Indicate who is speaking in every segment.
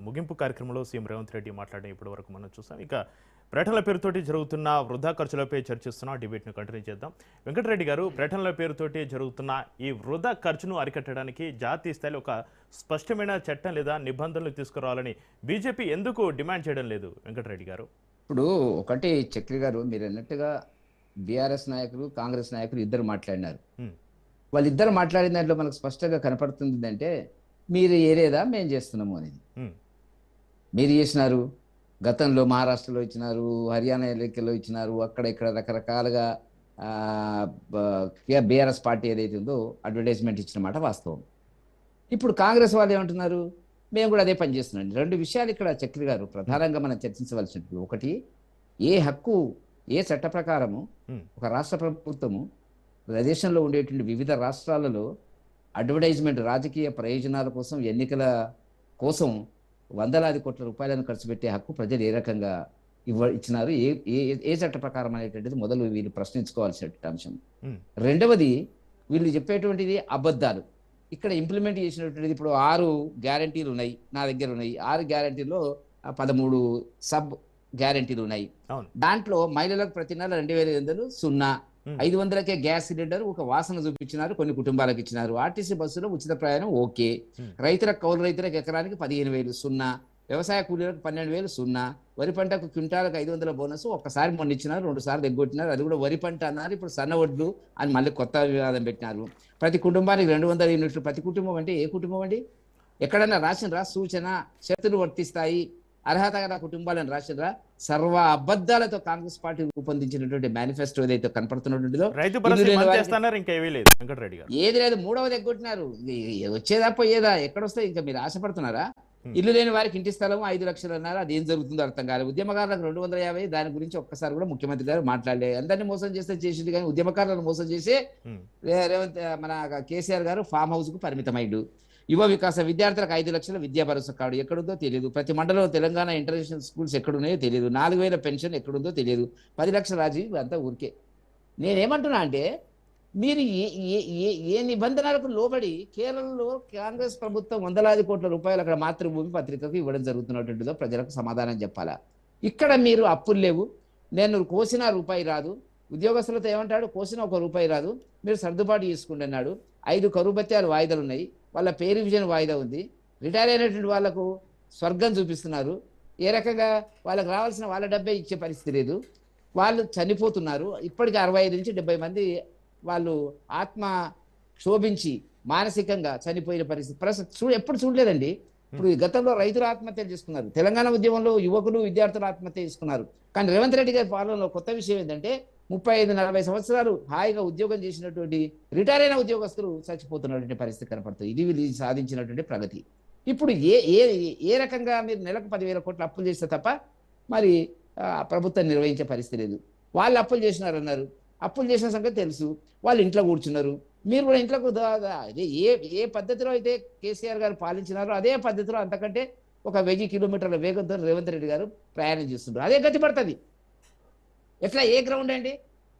Speaker 1: ముగింపు కార్యక్రమంలో సీఎం రేవంత్ రెడ్డి మాట్లాడడం ఇప్పటి వరకు మనం చూసాం. ఇక ప్రకటనల పేరుతోటి జరుగుతున్న వృధా ఖర్చులపై చర్చిస్తున్నాం. డిబేట్ను కంటిన్యూ చేద్దాం. వెంకటరెడ్డి గారు, ప్రకటనల పేరుతోటి జరుగుతున్న ఈ వృధా ఖర్చును అరికట్టడానికి జాతీయ స్థాయిలో ఒక స్పష్టమైన చట్టం లేదా నిబంధనలు తీసుకురావాలని బీజేపీ ఎందుకు డిమాండ్ చేయడం లేదు వెంకటరెడ్డి గారు?
Speaker 2: ఇప్పుడు ఒకటి చక్రి గారు, మీరు అన్నట్టుగా బీఆర్ఎస్ నాయకులు, కాంగ్రెస్ నాయకులు ఇద్దరు మాట్లాడినారు. వాళ్ళిద్దరు మాట్లాడిన దాంట్లో మనకు స్పష్టంగా కనపడుతుంది అంటే మీరు ఏరేదా మేము చేస్తున్నాము అనేది. మీరు చేసినారు, గతంలో మహారాష్ట్రలో ఇచ్చినారు, హర్యానా ఎన్నికల్లో ఇచ్చినారు, అక్కడ ఇక్కడ రకరకాలుగా బీఆర్ఎస్ పార్టీ ఏదైతే ఉందో అడ్వర్టైజ్మెంట్ ఇచ్చిన మాట వాస్తవం. ఇప్పుడు కాంగ్రెస్ వాళ్ళు ఏమంటున్నారు, మేము కూడా అదే పని చేస్తున్నాం. రెండు విషయాలు ఇక్కడ చక్రి గారు ప్రధానంగా మనం చర్చించవలసినట్టు, ఒకటి ఏ హక్కు, ఏ చట్ట ప్రకారము ఒక రాష్ట్ర ప్రభుత్వము దేశంలో ఉండేటువంటి వివిధ రాష్ట్రాలలో అడ్వర్టైజ్మెంట్, రాజకీయ ప్రయోజనాల కోసం, ఎన్నికల కోసం వందలాది కోట్ల రూపాయలను ఖర్చు పెట్టే హక్కు ప్రజలు ఏ రకంగా ఇచ్చినారు, ఏ ఏ ఏ చట్ట ప్రకారం అనేటువంటిది మొదలు వీళ్ళు ప్రశ్నించుకోవాల్సిన అంశం. రెండవది, వీళ్ళు చెప్పేటువంటిది అబద్ధాలు. ఇక్కడ ఇంప్లిమెంట్ చేసినటువంటిది ఇప్పుడు 6 గ్యారంటీలు ఉన్నాయి, నా దగ్గర ఉన్నాయి. 6 గ్యారంటీల్లో 13 సబ్ గ్యారంటీలు ఉన్నాయి. దాంట్లో మహిళలకు ప్రతి నెల 2,500 సున్నా, 500కే గ్యాస్ సిలిండర్ ఒక వాసన చూపించినారు, కొన్ని కుటుంబాలకు ఇచ్చినారు. ఆర్టీసీ బస్సులో ఉచిత ప్రయాణం ఓకే. రైతులకు, కౌలు రైతులకు ఎకరానికి 15,000 సున్నా, వ్యవసాయ కూలీలకు 12,000 సున్నా, వరి పంటకు క్వింటాలకు 500 బోనస్ ఒక్కసారి మొన్న ఇచ్చినారు, 2 సార్లు ఎగ్గొట్టినారు. అది కూడా వరి పంట అన్నారు, ఇప్పుడు సన్న వడ్లు అని మళ్ళీ కొత్త వివాదం పెట్టినారు. ప్రతి కుటుంబానికి 200 యూనిట్లు. ప్రతి కుటుంబం అంటే ఏ కుటుంబం అండి? ఎక్కడన్నా రాసినరా సూచన షరతులు వర్తిస్తాయి, అర్హత గల కుటుంబాలను రాసినరా? సర్వ అబద్ధాలతో కాంగ్రెస్ పార్టీ రూపొందించినటువంటి మేనిఫెస్టో ఏదైతే కనపడుతున్నటువంటిదో ఏది లేదు. 3వది ఎగ్గొట్టినారు. వచ్చేదా పోయేదా? ఎక్కడొస్తాయి? ఇంకా మీరు ఆశపడుతున్నారా? ఇల్లు లేని వారికి ఇంటి స్థలం 5 లక్షలు అన్నారు. అది ఏం జరుగుతుందో అర్థం కాలేదు. ఉద్యమకారులకు 250, దాని గురించి ఒక్కసారి కూడా ముఖ్యమంత్రి గారు మాట్లాడలేదు. అందరినీ మోసం చేస్తే చేసింది, కానీ ఉద్యమకారులను మోసం చేసి రేవంత్ మన కేసీఆర్ గారు ఫామ్ హౌస్ కు పరిమితమైండు. యువ వికాస విద్యార్థులకు 5 లక్షల విద్యా భరోసా కార్డు ఎక్కడుందో తెలియదు. ప్రతి మండలంలో తెలంగాణ ఇంటర్నేషనల్ స్కూల్స్ ఎక్కడున్నాయో తెలియదు. 4,000 పెన్షన్ ఎక్కడుందో తెలియదు. 10 లక్షల రాజీవ్ అంతా ఊరికే. నేనేమంటున్నా అంటే, మీరు ఏ నిబంధనలకు లోబడి కేరళలో కాంగ్రెస్ ప్రభుత్వం వందలాది కోట్ల రూపాయలు అక్కడ మాతృభూమి పత్రికకు ఇవ్వడం జరుగుతున్నటువంటిదో ప్రజలకు సమాధానం చెప్పాలా? ఇక్కడ మీరు అప్పులు లేవు, నేను కోసిన రూపాయి రాదు. ఉద్యోగస్తులతో ఏమంటాడు, కోసిన 1 రూపాయి రాదు, మీరు సర్దుబాటు చేసుకుంటే అన్నాడు. 5 కరువు భత్యాలు వాయిదాలు ఉన్నాయి, వాళ్ళ పే రివిజన్ వాయిదా ఉంది. రిటైర్ అయినటువంటి వాళ్లకు స్వర్గం చూపిస్తున్నారు. ఏ రకంగా వాళ్ళకి రావాల్సిన వాళ్ళ డబ్బే ఇచ్చే పరిస్థితి లేదు. వాళ్ళు చనిపోతున్నారు. ఇప్పటికీ 65 నుంచి 70 మంది వాళ్ళు ఆత్మ క్షోభించి మానసికంగా చనిపోయిన పరిస్థితి ఎప్పుడు చూడలేదండి. ఇప్పుడు గతంలో రైతులు ఆత్మహత్యలు చేసుకున్నారు, తెలంగాణ ఉద్యమంలో యువకులు, విద్యార్థులు ఆత్మహత్య చేసుకున్నారు. కానీ రేవంత్ రెడ్డి గారి పాలనలో కొత్త విషయం ఏంటంటే 35-40 సంవత్సరాలు హాయిగా ఉద్యోగం చేసినటువంటి రిటైర్ అయిన ఉద్యోగస్తులు చచ్చిపోతున్నటువంటి పరిస్థితి కనపడుతుంది. ఇది వీళ్ళు సాధించినటువంటి ప్రగతి. ఇప్పుడు ఏ రకంగా మీరు నెలకు 10,000 కోట్ల అప్పులు చేస్తే తప్ప మరి ప్రభుత్వం నిర్వహించే పరిస్థితి లేదు. వాళ్ళు అప్పులు చేసినారన్నారు, అప్పులు చేసిన సంగతి తెలుసు. వాళ్ళు ఇంట్లో కూర్చున్నారు, మీరు కూడా ఇంట్లో ఏ పద్ధతిలో అయితే కేసీఆర్ గారు పాలించినారో అదే పద్ధతిలో అంతకంటే ఒక 1000 కిలోమీటర్ల వేగంతో రేవంత్ రెడ్డి గారు ప్రయాణం చేస్తున్నారు. అదే గతి పడుతుంది. ఎట్లా? ఏ గ్రౌండ్ అండి?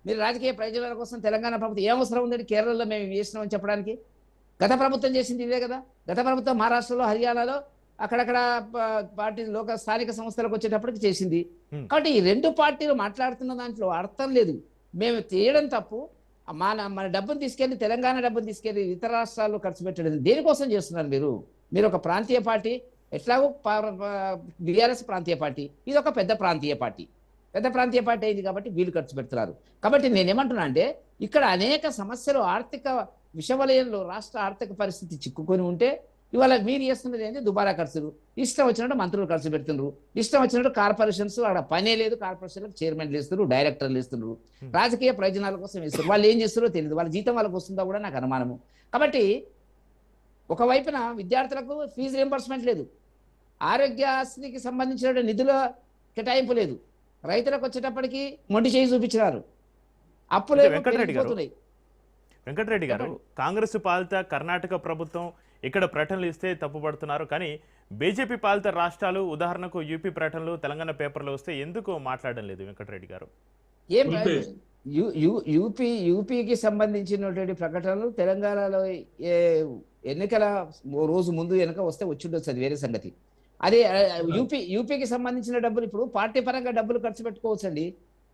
Speaker 2: మీరు రాజకీయ ప్రయోజనాల కోసం తెలంగాణ ప్రభుత్వం ఏం అవసరం ఉందండి కేరళలో మేము చేసినామని చెప్పడానికి? గత ప్రభుత్వం చేసింది ఇదే కదా. గత ప్రభుత్వం మహారాష్ట్రలో, హర్యానాలో అక్కడక్కడ పార్టీ స్థానిక సంస్థలకు వచ్చేటప్పటికి చేసింది. కాబట్టి ఈ 2 పార్టీలు మాట్లాడుతున్న దాంట్లో అర్థం లేదు. మేము చేయడం తప్పు, మన డబ్బును తీసుకెళ్లి, తెలంగాణ డబ్బును తీసుకెళ్లి ఇతర రాష్ట్రాల్లో ఖర్చు పెట్టడం దేనికోసం చేస్తున్నారు మీరు? ఒక ప్రాంతీయ పార్టీ, ఎట్లాగో బీఆర్ఎస్ ప్రాంతీయ పార్టీ, ఇది ఒక పెద్ద ప్రాంతీయ పార్టీ అయింది కాబట్టి వీళ్ళు ఖర్చు పెడుతున్నారు. కాబట్టి నేనేమంటున్నా అంటే, ఇక్కడ అనేక సమస్యలు, ఆర్థిక విషవలయంలో రాష్ట్ర ఆర్థిక పరిస్థితి చిక్కుకొని ఉంటే ఇవాళ మీరు చేస్తున్నది ఏంటి? దుబారా ఖర్చులు. ఇష్టం వచ్చినట్టు మంత్రులు ఖర్చు పెడుతున్నారు, ఇష్టం వచ్చినట్టు కార్పొరేషన్స్ అక్కడ పనే లేదు, కార్పొరేషన్లకు చైర్మన్లు ఇస్తున్నారు, డైరెక్టర్లు ఇస్తున్నారు, రాజకీయ ప్రయోజనాల కోసం ఇస్తారు. వాళ్ళు ఏం చేస్తారో తెలియదు, వాళ్ళ జీతం వాళ్ళకి వస్తుందో కూడా నాకు అనుమానము. కాబట్టి ఒకవైపున విద్యార్థులకు ఫీజు రియంబర్స్మెంట్ లేదు, ఆరోగ్యానికి సంబంధించిన నిధుల కేటాయింపు లేదు, రైతులకు వచ్చేటప్పటికి మొండి చేయి చూపించినారు, అప్పులు.
Speaker 1: వెంకటరెడ్డి గారు, కాంగ్రెస్ పాలిత కర్ణాటక ప్రభుత్వం ఇక్కడ ప్రకటనలు ఇస్తే తప్పుపడుతున్నారు, కానీ బీజేపీ పాలిత రాష్ట్రాలు, ఉదాహరణకు యూపీ ప్రకటనలు తెలంగాణ పేపర్లో వస్తే ఎందుకు మాట్లాడడం లేదు వెంకటరెడ్డి గారు?
Speaker 2: ఏం యూపీకి సంబంధించినటువంటి ప్రకటనలు తెలంగాణలో ఎన్నికల రోజు ముందు వెనక వస్తే వచ్చి ఉండొచ్చు, అది వేరే సంగతి. అదే యూపీకి సంబంధించిన డబ్బులు ఇప్పుడు పార్టీ పరంగా డబ్బులు ఖర్చు పెట్టుకోవచ్చు అండి.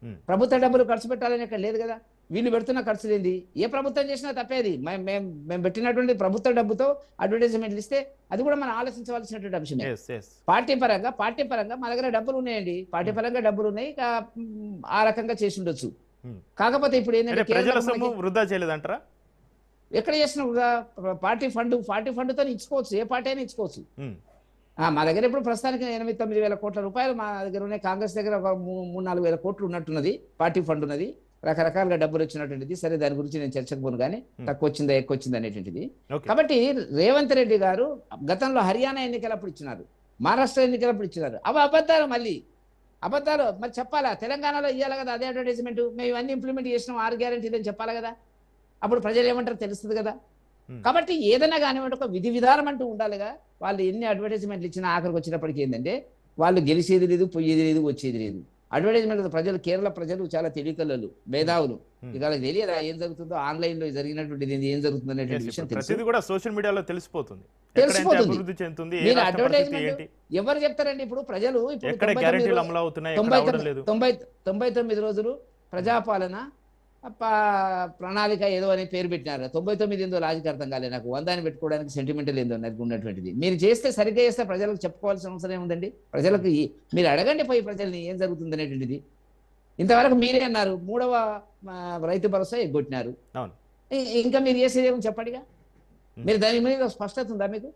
Speaker 1: ఉమ్.
Speaker 2: ప్రభుత్వ డబ్బులు ఖర్చు పెట్టాలని ఇక్కడ లేదు కదా. వీళ్ళు పెడుతున్న ఖర్చు ఏంది? ఏ ప్రభుత్వం చేసినా తప్పేది. మేము పెట్టినటువంటి ప్రభుత్వ డబ్బుతో అడ్వర్టైజ్మెంట్లు ఇస్తే అది కూడా మనం ఆలోచించవలసినటువంటి అంశమే.
Speaker 1: Yes, yes.
Speaker 2: పార్టీ పరంగా మా దగ్గర డబ్బులు ఉన్నాయండి. పార్టీ పరంగా డబ్బులు ఉన్నాయి. ఆ రకంగా చేసి ఉండొచ్చు.
Speaker 1: ఉమ్.
Speaker 2: కాకపోతే ఇప్పుడు
Speaker 1: అంటే
Speaker 2: ఏంటంటే
Speaker 1: ప్రజల
Speaker 2: కేవలం
Speaker 1: సొమ్ము వృధా చేయలేదంటారా?
Speaker 2: ఎక్కడ చేసినా కూడా పార్టీ ఫండ్తో ఇచ్చుకోవచ్చు. ఏ పార్టీ అయినా ఇచ్చుకోవచ్చు.
Speaker 1: ఉమ్.
Speaker 2: మా దగ్గర ఇప్పుడు ప్రస్తుతానికి 8-9 వేల కోట్ల రూపాయలు మా దగ్గర ఉన్నాయి. కాంగ్రెస్ దగ్గర ఒక 3-4 వేల కోట్లు ఉన్నట్టున్నది. పార్టీ ఫండ్ ఉన్నది. రకరకాలుగా డబ్బులు వచ్చినటువంటిది. సరే, దాని గురించి నేను చర్చకు పోను కానీ తక్కువ వచ్చిందా ఎక్కువ వచ్చిందా అనేటువంటిది.
Speaker 1: Okay.
Speaker 2: కాబట్టి రేవంత్ రెడ్డి గారు గతంలో హర్యానా ఎన్నికలప్పుడు ఇచ్చినారు, మహారాష్ట్ర ఎన్నికలప్పుడు ఇచ్చినారు. అవి అబద్ధాలు. మళ్ళీ అబద్ధాలు మరి చెప్పాలా? తెలంగాణలో ఇవ్వాలి కదా అదే అడ్వర్టైజ్మెంట్. మేము ఇవన్నీ ఇంప్లిమెంట్ చేసినాం 6 గ్యారెంటీలు అని చెప్పాలి కదా. అప్పుడు ప్రజలు ఏమంటారో తెలుస్తుంది కదా. కాబట్టి ఏదైనా కానివ్వండి ఒక విధి విధానం అంటూ ఉండాలిగా. వాళ్ళు ఎన్ని అడ్వర్టైజ్మెంట్లు ఇచ్చినా ఆఖరికి వచ్చినప్పటికీ ఏంటంటే వాళ్ళు గెలిచేది లేదు, పోయేది లేదు, వచ్చేది లేదు. అడ్వర్టైజ్మెంట్ ప్రజలు, కేరళ ప్రజలు చాలా తెలివికల్లలు, మేధావులు. ఇక వాళ్ళకి తెలియదా ఏం జరుగుతుందో, ఆన్లైన్ లో జరిగినటువంటిది ఏం జరుగుతుందో అనేటువంటి విషయం తెలుసు.
Speaker 1: ప్రతిదీ కూడా సోషల్ మీడియాలో తెలిసిపోతుంది.
Speaker 2: తెలిసిపోతుంది.
Speaker 1: అభివృద్ధి చెందుతుంది, ఏ
Speaker 2: మీరు
Speaker 1: రాష్ట్ర పరిస్థితి
Speaker 2: అడ్వర్టైజ్మెంట్
Speaker 1: ఏంటి,
Speaker 2: ఎవరు చెప్తారండి? ఇప్పుడు ప్రజలు
Speaker 1: ఎక్కడ గ్యారెంటీలు అమలు అవుతున్నాయి, ఎక్కడ అవడం లేదు.
Speaker 2: 99 రోజులు ప్రజాపాలన ప్రణాళిక ఏదో అని పేరు పెట్టినారు. 99 ఏందో లాజిక్ అర్థం కాలేదు నాకు. 100 అని పెట్టుకోవడానికి సెంటిమెంటల్ ఏందో నాకు ఉన్నటువంటిది. మీరు చేస్తే సరిగ్గా చేస్తే ప్రజలకు చెప్పుకోవాల్సిన అవసరం ఏముందండి? ప్రజలకు మీరు అడగండి పోయి ప్రజల్ని ఏం జరుగుతుంది అనేటువంటిది. ఇంతవరకు మీరే అన్నారు 3వ రైతు భరోసా ఎగ్గొట్టినారు.
Speaker 1: అవును.
Speaker 2: ఇంకా మీరు చేసేది ఏమో చెప్పండిగా. మీరు దాని మీద స్పష్టత ఉందా మీకు?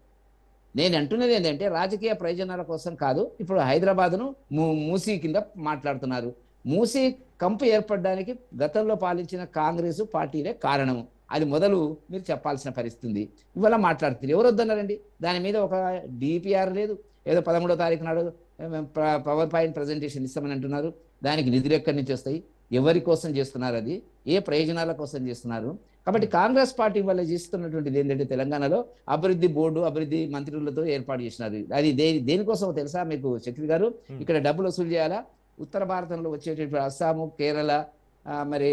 Speaker 2: నేను అంటున్నది ఏంటంటే రాజకీయ ప్రయోజనాల కోసం కాదు. ఇప్పుడు హైదరాబాద్ను మూసీ కింద మాట్లాడుతున్నారు. మూసీ కంపు ఏర్పడడానికి గతంలో పాలించిన కాంగ్రెస్ పార్టీనే కారణము. అది మొదలు మీరు చెప్పాల్సిన పరిస్థితి ఉంది. ఇవాళ మాట్లాడుతుంది. ఎవరు వద్దన్నారండి? దాని మీద ఒక డిపిఆర్ లేదు. ఏదో 13వ తారీఖు నాడు పవర్ పాయింట్ ప్రజెంటేషన్ ఇస్తామని అంటున్నారు. దానికి నిధులు ఎక్కడి నుంచి వస్తాయి? ఎవరి కోసం చేస్తున్నారు? అది ఏ ప్రయోజనాల కోసం చేస్తున్నారు? కాబట్టి కాంగ్రెస్ పార్టీ వల్ల చేస్తున్నటువంటిది ఏంటంటే తెలంగాణలో అభివృద్ధి బోర్డు, అభివృద్ధి మంత్రులతో ఏర్పాటు చేసినారు. అది దేనికోసం తెలుసా మీకు చక్రి గారు? ఇక్కడ డబ్బులు వసూలు చేయాలా? ఉత్తర భారతంలో వచ్చేటటువంటి అస్సాము, కేరళ, మరి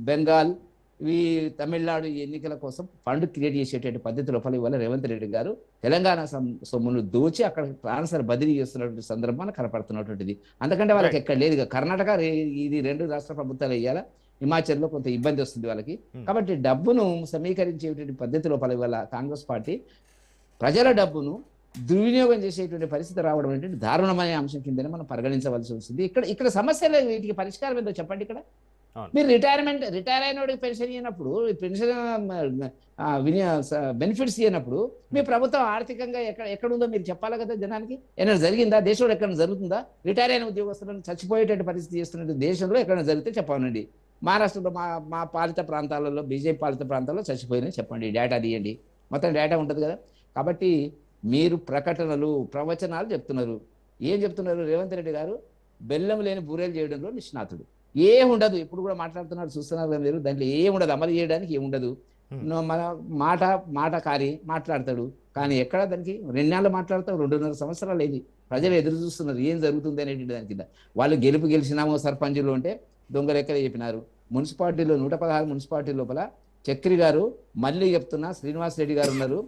Speaker 2: బెంగాల్, ఇవి తమిళనాడు ఎన్నికల కోసం ఫండ్ క్రియేట్ చేసేటువంటి పద్ధతి లోపల ఇవాళ రేవంత్ రెడ్డి గారు తెలంగాణ సొమ్మును దోచి అక్కడ ట్రాన్స్ఫర్ బదిలీ చేస్తున్నటువంటి సందర్భాన్ని కనపడుతున్నటువంటిది. అందుకంటే వాళ్ళకి ఎక్కడ లేదు. కర్ణాటక ఇది 2 రాష్ట్ర ప్రభుత్వాలు వేయాలా, హిమాచల్లో కొంత ఇబ్బంది వస్తుంది వాళ్ళకి. కాబట్టి డబ్బును సమీకరించేటువంటి పద్ధతి లోపల ఇవాళ కాంగ్రెస్ పార్టీ ప్రజల డబ్బును దుర్వినియోగం చేసేటువంటి పరిస్థితి రావడం అంటే దారుణమైన అంశం కిందనే మనం పరిగణించవలసి వస్తుంది. ఇక్కడ సమస్యలు వీటికి పరిష్కారం ఏందో చెప్పండి. ఇక్కడ మీరు రిటైర్ అయిన వాడికి పెన్షన్ ఇవ్వనప్పుడు, పెన్షన్ బెనిఫిట్స్ ఇవ్వనప్పుడు మీ ప్రభుత్వం ఆర్థికంగా ఎక్కడుందో మీరు చెప్పాలి కదా జనానికి. ఏమైనా జరిగిందా? దేశంలో ఎక్కడ జరుగుతుందా? రిటైర్ అయిన ఉద్యోగస్తులను చచ్చిపోయేటువంటి పరిస్థితి చేస్తున్నట్టు దేశంలో ఎక్కడైనా జరిగితే చెప్పండి. మహారాష్ట్రలో మా పాలిత ప్రాంతాలలో, బీజేపీ పాలిత ప్రాంతాల్లో చచ్చిపోయినాయి చెప్పండి. డేటా తీయండి. మొత్తం డేటా ఉంటుంది కదా. కాబట్టి మీరు ప్రకటనలు, ప్రవచనాలు చెప్తున్నారు. ఏం చెప్తున్నారు? రేవంత్ రెడ్డి గారు బెల్లం లేని బూరెలు చేయడంలో నిష్ణాతుడు. ఉండదు. ఇప్పుడు కూడా మాట్లాడుతున్నారు, చూస్తున్నారు కదా మీరు. దాంట్లో ఉండదు, అమలు చేయడానికి ఏముండదు. మన మాట కారి మాట్లాడతాడు. కానీ ఎక్కడ దానికి 2 నెలలు మాట్లాడతావు, 2.5 సంవత్సరాలు అయింది. ప్రజలు ఎదురు చూస్తున్నారు ఏం జరుగుతుంది అనేటువంటి దాని కింద. వాళ్ళు గెలిచినామో సర్పంచులు అంటే దొంగ లెక్కలు చెప్పినారు. మున్సిపాలిటీలో 116 మున్సిపాలిటీ లోపల చక్రి గారు, మళ్ళీ చెప్తున్నా, శ్రీనివాస్ రెడ్డి గారు ఉన్నారు.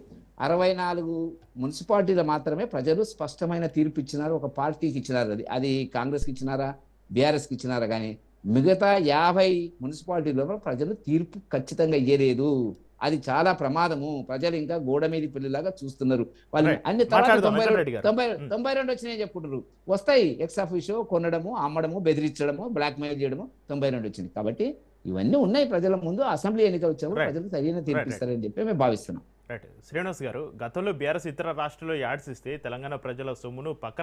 Speaker 2: 64 మున్సిపాలిటీలు మాత్రమే ప్రజలు స్పష్టమైన తీర్పు ఇచ్చినారు. ఒక పార్టీకి ఇచ్చినారు. అది కాంగ్రెస్కి ఇచ్చినారా, బీఆర్ఎస్కి ఇచ్చినారా? కానీ మిగతా 50 మున్సిపాలిటీలో ప్రజలు తీర్పు ఖచ్చితంగా ఇయ్యలేదు. అది చాలా ప్రమాదము. ప్రజలు ఇంకా గోడ మీద పిల్లలాగా చూస్తున్నారు. వాళ్ళు అన్ని 92 వచ్చినాయని చెప్పుకుంటారు. వస్తాయి. ఎక్స్ ఆఫీషో కొనడము, అమ్మడము, బెదిరించడము, బ్లాక్ మెయిల్ చేయడము 92 వచ్చింది. కాబట్టి ఇవన్నీ ఉన్నాయి ప్రజల ముందు. అసెంబ్లీ ఎన్నికలు వచ్చినప్పుడు ప్రజలు సరైన తీర్పు ఇస్తారని చెప్పి మేము భావిస్తున్నాం.
Speaker 1: రైట్. శ్రీనివాస్ గారు, గతంలో బీఆర్ఎస్ ఇతర రాష్ట్రాల్లో యాడ్స్ ఇస్తే తెలంగాణ ప్రజల సొమ్మును పక్కన